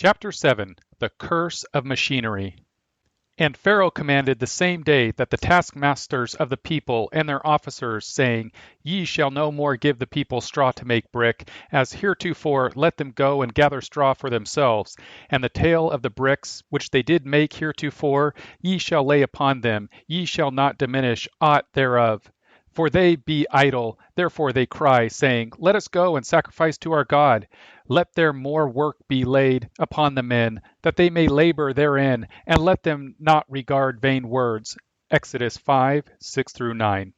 Chapter 7 The Curse of Machinery. And Pharaoh commanded the same day that the taskmasters of the people and their officers, saying, Ye shall no more give the people straw to make brick, as heretofore let them go and gather straw for themselves. And the tale of the bricks, which they did make heretofore, ye shall lay upon them, ye shall not diminish aught thereof. For they be idle, therefore they cry, saying, Let us go and sacrifice to our God. Let there more work be laid upon the men, that they may labor therein, and let them not regard vain words. Exodus 5:6-9.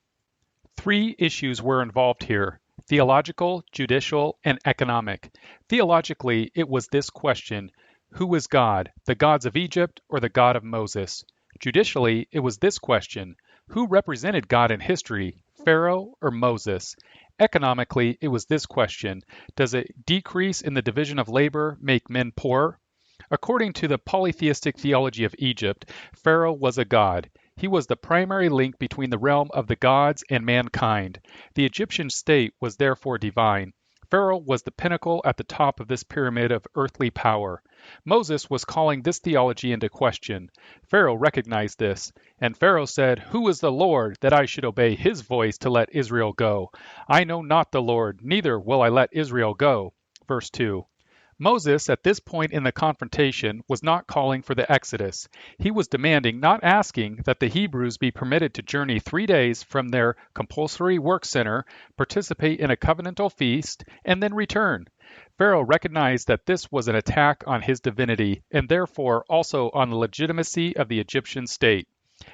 Three issues were involved here: theological, judicial, and economic. Theologically, it was this question: who is God, the gods of Egypt or the God of Moses? Judicially, it was this question: who represented God in history, Pharaoh or Moses? Economically, it was this question: does a decrease in the division of labor make men poor? According to the polytheistic theology of Egypt, Pharaoh was a god. He was the primary link between the realm of the gods and mankind. The Egyptian state was therefore divine. Pharaoh was the pinnacle at the top of this pyramid of earthly power. Moses was calling this theology into question. Pharaoh recognized this, and Pharaoh said, Who is the Lord, that I should obey his voice to let Israel go? I know not the Lord, neither will I let Israel go. Verse 2. Moses, at this point in the confrontation, was not calling for the Exodus. He was demanding, not asking, that the Hebrews be permitted to journey 3 days from their compulsory work center, participate in a covenantal feast, and then return. Pharaoh recognized that this was an attack on his divinity, and therefore also on the legitimacy of the Egyptian state.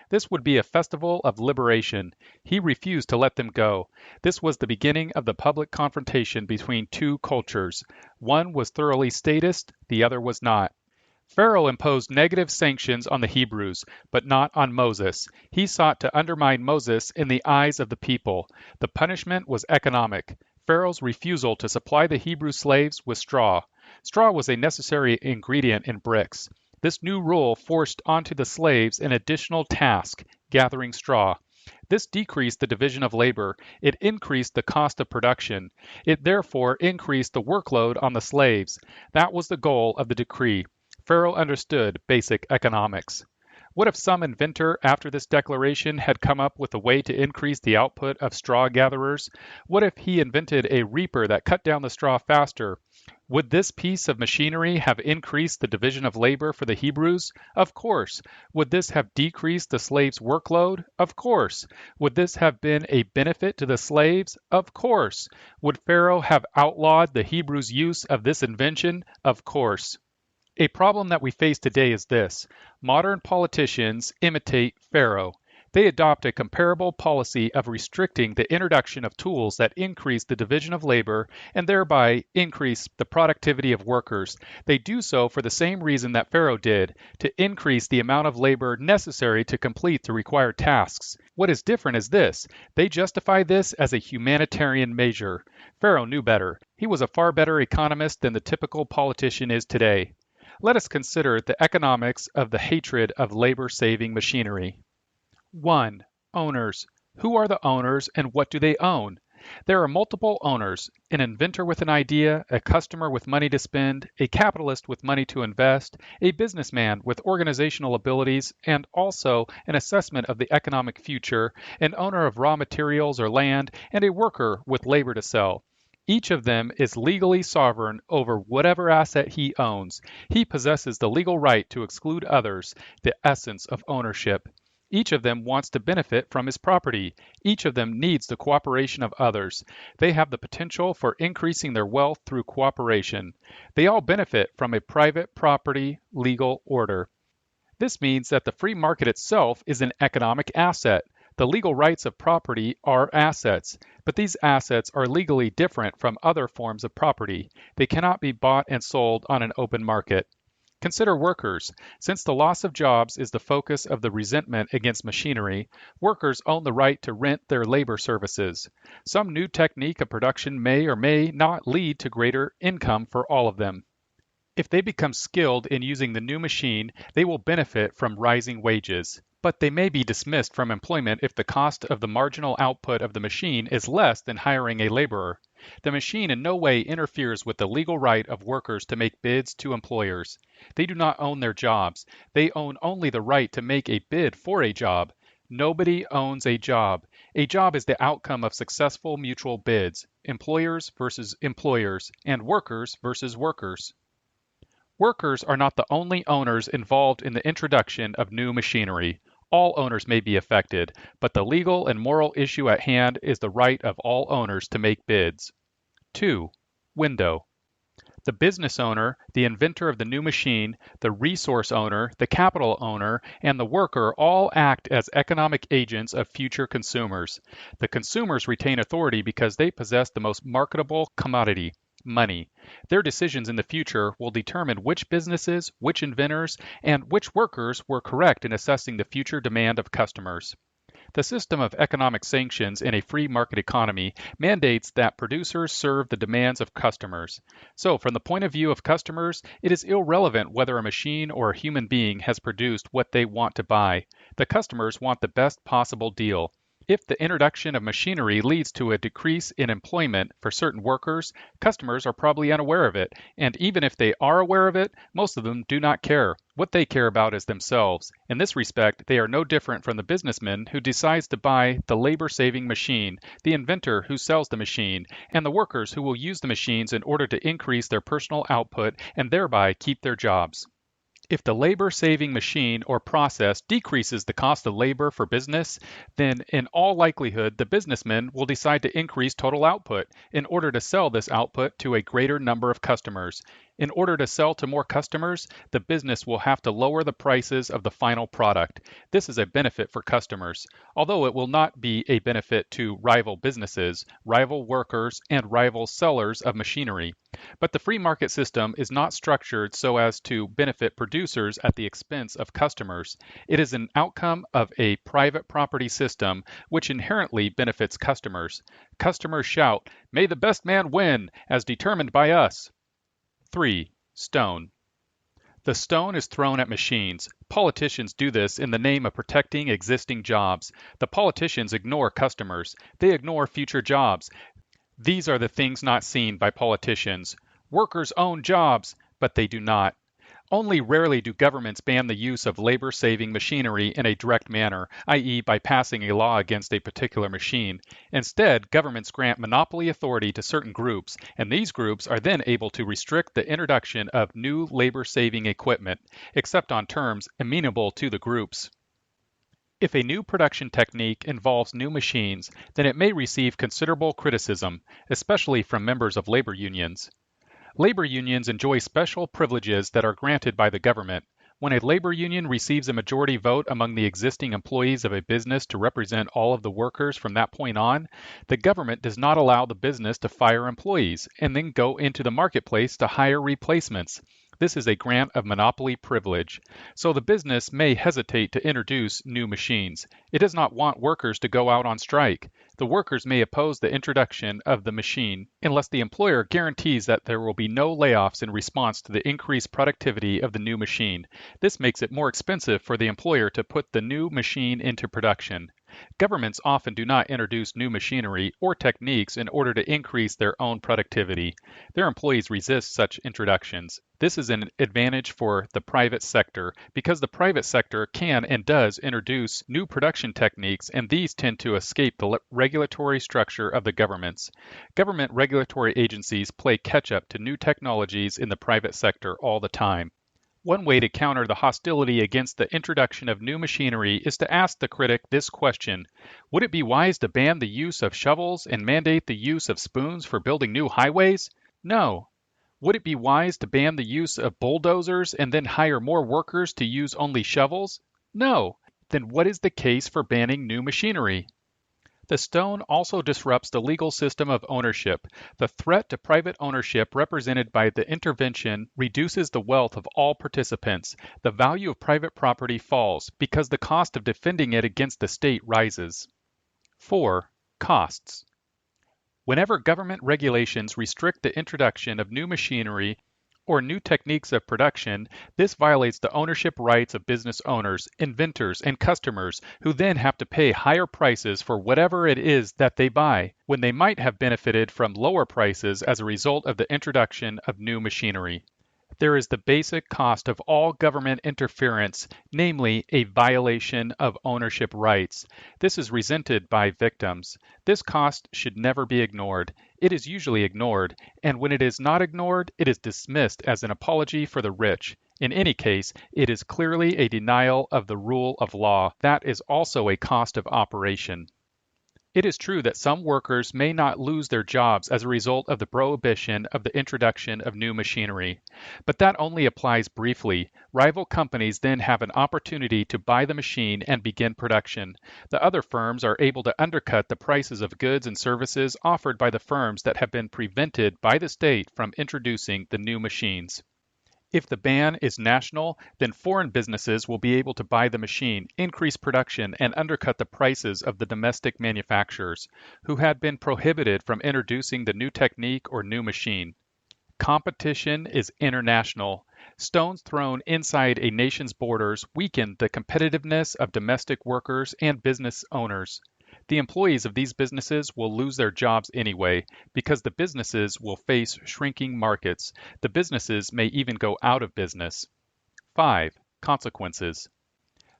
This would be a festival of liberation. He refused to let them go. This was the beginning of the public confrontation between two cultures. One was thoroughly statist, the other was not. Pharaoh imposed negative sanctions on the Hebrews, but not on Moses. He sought to undermine Moses in the eyes of the people. The punishment was economic. Pharaoh's refusal to supply the Hebrew slaves with straw. Straw was a necessary ingredient in bricks. This new rule forced onto the slaves an additional task, gathering straw. This decreased the division of labor. It increased the cost of production. It therefore increased the workload on the slaves. That was the goal of the decree. Pharaoh understood basic economics. What if some inventor after this declaration had come up with a way to increase the output of straw gatherers? What if he invented a reaper that cut down the straw faster? Would this piece of machinery have increased the division of labor for the Hebrews? Of course. Would this have decreased the slaves' workload? Of course. Would this have been a benefit to the slaves? Of course. Would Pharaoh have outlawed the Hebrews' use of this invention? Of course. A problem that we face today is this: modern politicians imitate Pharaoh. They adopt a comparable policy of restricting the introduction of tools that increase the division of labor and thereby increase the productivity of workers. They do so for the same reason that Pharaoh did, to increase the amount of labor necessary to complete the required tasks. What is different is this: they justify this as a humanitarian measure. Pharaoh knew better. He was a far better economist than the typical politician is today. Let us consider the economics of the hatred of labor-saving machinery. 1. Owners. Who are the owners and what do they own? There are multiple owners: an inventor with an idea, a customer with money to spend, a capitalist with money to invest, a businessman with organizational abilities, and also an assessment of the economic future, an owner of raw materials or land, and a worker with labor to sell. Each of them is legally sovereign over whatever asset he owns. He possesses the legal right to exclude others, the essence of ownership. Each of them wants to benefit from his property. Each of them needs the cooperation of others. They have the potential for increasing their wealth through cooperation. They all benefit from a private property legal order. This means that the free market itself is an economic asset. The legal rights of property are assets, but these assets are legally different from other forms of property. They cannot be bought and sold on an open market. Consider workers. Since the loss of jobs is the focus of the resentment against machinery, workers own the right to rent their labor services. Some new technique of production may or may not lead to greater income for all of them. If they become skilled in using the new machine, they will benefit from rising wages. but they may be dismissed from employment if the cost of the marginal output of the machine is less than hiring a laborer. The machine in no way interferes with the legal right of workers to make bids to employers. They do not own their jobs. They own only the right to make a bid for a job. Nobody owns a job. A job is the outcome of successful mutual bids, employers versus employers, and workers versus workers. Workers are not the only owners involved in the introduction of new machinery. All owners may be affected, but the legal and moral issue at hand is the right of all owners to make bids. 2. Window. The business owner, the inventor of the new machine, the resource owner, the capital owner, and the worker all act as economic agents of future consumers. The consumers retain authority because they possess the most marketable commodity, money. Their decisions in the future will determine which businesses, which inventors, and which workers were correct in assessing the future demand of customers. The system of economic sanctions in a free market economy mandates that producers serve the demands of customers. So, from the point of view of customers, it is irrelevant whether a machine or a human being has produced what they want to buy. The customers want the best possible deal. If the introduction of machinery leads to a decrease in employment for certain workers, customers are probably unaware of it, and even if they are aware of it, most of them do not care. What they care about is themselves. In this respect, they are no different from the businessman who decides to buy the labor-saving machine, the inventor who sells the machine, and the workers who will use the machines in order to increase their personal output and thereby keep their jobs. If the labor-saving machine or process decreases the cost of labor for business, then in all likelihood the businessman will decide to increase total output in order to sell this output to a greater number of customers. In order to sell to more customers, the business will have to lower the prices of the final product. This is a benefit for customers, although it will not be a benefit to rival businesses, rival workers, and rival sellers of machinery. But the free market system is not structured so as to benefit producers at the expense of customers. It is an outcome of a private property system which inherently benefits customers. Customers shout, "May the best man win, as determined by us." 3. Stone. The stone is thrown at machines. Politicians do this in the name of protecting existing jobs. The politicians ignore customers. They ignore future jobs. These are the things not seen by politicians. Workers own jobs, but they do not. Only rarely do governments ban the use of labor-saving machinery in a direct manner, i.e. by passing a law against a particular machine. Instead, governments grant monopoly authority to certain groups, and these groups are then able to restrict the introduction of new labor-saving equipment, except on terms amenable to the groups. If a new production technique involves new machines, then it may receive considerable criticism, especially from members of labor unions. Labor unions enjoy special privileges that are granted by the government. When a labor union receives a majority vote among the existing employees of a business to represent all of the workers from that point on, the government does not allow the business to fire employees and then go into the marketplace to hire replacements. This is a grant of monopoly privilege. So the business may hesitate to introduce new machines. It does not want workers to go out on strike. The workers may oppose the introduction of the machine unless the employer guarantees that there will be no layoffs in response to the increased productivity of the new machine. This makes it more expensive for the employer to put the new machine into production. Governments often do not introduce new machinery or techniques in order to increase their own productivity. Their employees resist such introductions. This is an advantage for the private sector because the private sector can and does introduce new production techniques, and these tend to escape the regulatory structure of the governments. Government regulatory agencies play catch-up to new technologies in the private sector all the time. One way to counter the hostility against the introduction of new machinery is to ask the critic this question: would it be wise to ban the use of shovels and mandate the use of spoons for building new highways? No. Would it be wise to ban the use of bulldozers and then hire more workers to use only shovels? No. Then what is the case for banning new machinery? The stone also disrupts the legal system of ownership. The threat to private ownership represented by the intervention reduces the wealth of all participants. The value of private property falls because the cost of defending it against the state rises. 4. Costs. Whenever government regulations restrict the introduction of new machinery or new techniques of production, this violates the ownership rights of business owners, inventors, and customers who then have to pay higher prices for whatever it is that they buy, when they might have benefited from lower prices as a result of the introduction of new machinery. There is the basic cost of all government interference, namely a violation of ownership rights. This is resented by victims. This cost should never be ignored. It is usually ignored, and when it is not ignored, it is dismissed as an apology for the rich. In any case, it is clearly a denial of the rule of law. That is also a cost of operation. It is true that some workers may not lose their jobs as a result of the prohibition of the introduction of new machinery, but that only applies briefly. Rival companies then have an opportunity to buy the machine and begin production. The other firms are able to undercut the prices of goods and services offered by the firms that have been prevented by the state from introducing the new machines. If the ban is national, then foreign businesses will be able to buy the machine, increase production, and undercut the prices of the domestic manufacturers, who had been prohibited from introducing the new technique or new machine. Competition is international. Stones thrown inside a nation's borders weaken the competitiveness of domestic workers and business owners. The employees of these businesses will lose their jobs anyway, because the businesses will face shrinking markets. The businesses may even go out of business. 5. Consequences.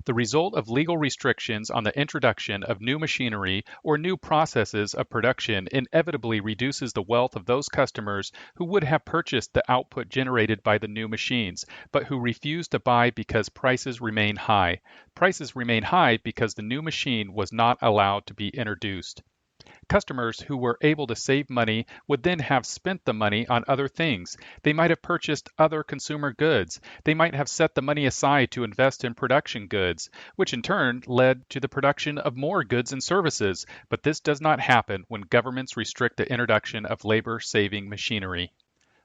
The result of legal restrictions on the introduction of new machinery or new processes of production inevitably reduces the wealth of those customers who would have purchased the output generated by the new machines, but who refuse to buy because prices remain high. Prices remain high because the new machine was not allowed to be introduced. Customers who were able to save money would then have spent the money on other things. They might have purchased other consumer goods. They might have set the money aside to invest in production goods, which in turn led to the production of more goods and services. But this does not happen when governments restrict the introduction of labor-saving machinery.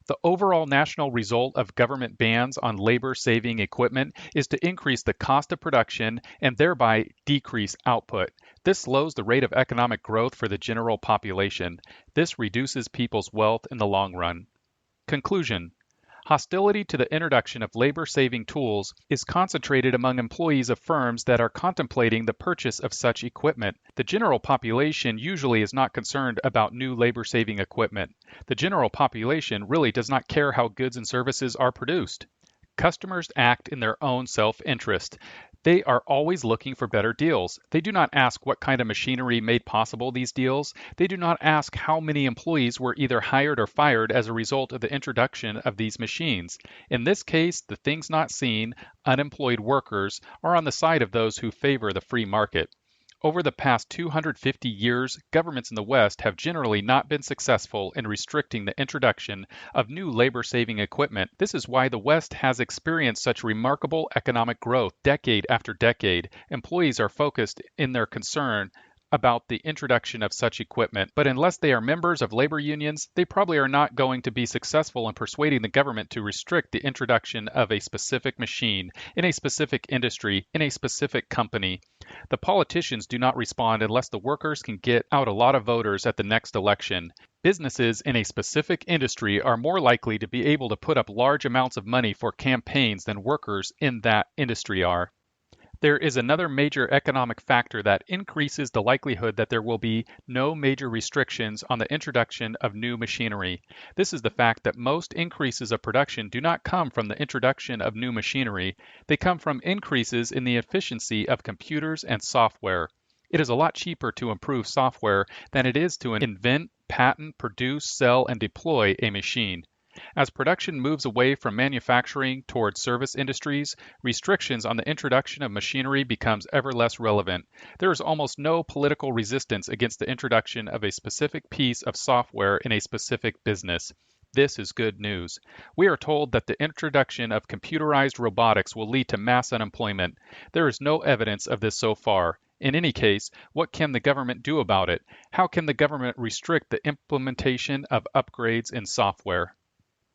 The overall national result of government bans on labor-saving equipment is to increase the cost of production and thereby decrease output. This slows the rate of economic growth for the general population. This reduces people's wealth in the long run. Conclusion. Hostility to the introduction of labor-saving tools is concentrated among employees of firms that are contemplating the purchase of such equipment. The general population usually is not concerned about new labor-saving equipment. The general population really does not care how goods and services are produced. Customers act in their own self-interest. They are always looking for better deals. They do not ask what kind of machinery made possible these deals. They do not ask how many employees were either hired or fired as a result of the introduction of these machines. In this case, the things not seen, unemployed workers, are on the side of those who favor the free market. Over the past 250 years, governments in the West have generally not been successful in restricting the introduction of new labor-saving equipment. This is why the West has experienced such remarkable economic growth decade after decade. Employees are focused in their concern about the introduction of such equipment, but unless they are members of labor unions, they probably are not going to be successful in persuading the government to restrict the introduction of a specific machine, in a specific industry, in a specific company. The politicians do not respond unless the workers can get out a lot of voters at the next election. Businesses in a specific industry are more likely to be able to put up large amounts of money for campaigns than workers in that industry are. There is another major economic factor that increases the likelihood that there will be no major restrictions on the introduction of new machinery. This is the fact that most increases of production do not come from the introduction of new machinery. They come from increases in the efficiency of computers and software. It is a lot cheaper to improve software than it is to invent, patent, produce, sell, and deploy a machine. As production moves away from manufacturing towards service industries, restrictions on the introduction of machinery becomes ever less relevant. There is almost no political resistance against the introduction of a specific piece of software in a specific business. This is good news. We are told that the introduction of computerized robotics will lead to mass unemployment. There is no evidence of this so far. In any case, what can the government do about it? How can the government restrict the implementation of upgrades in software?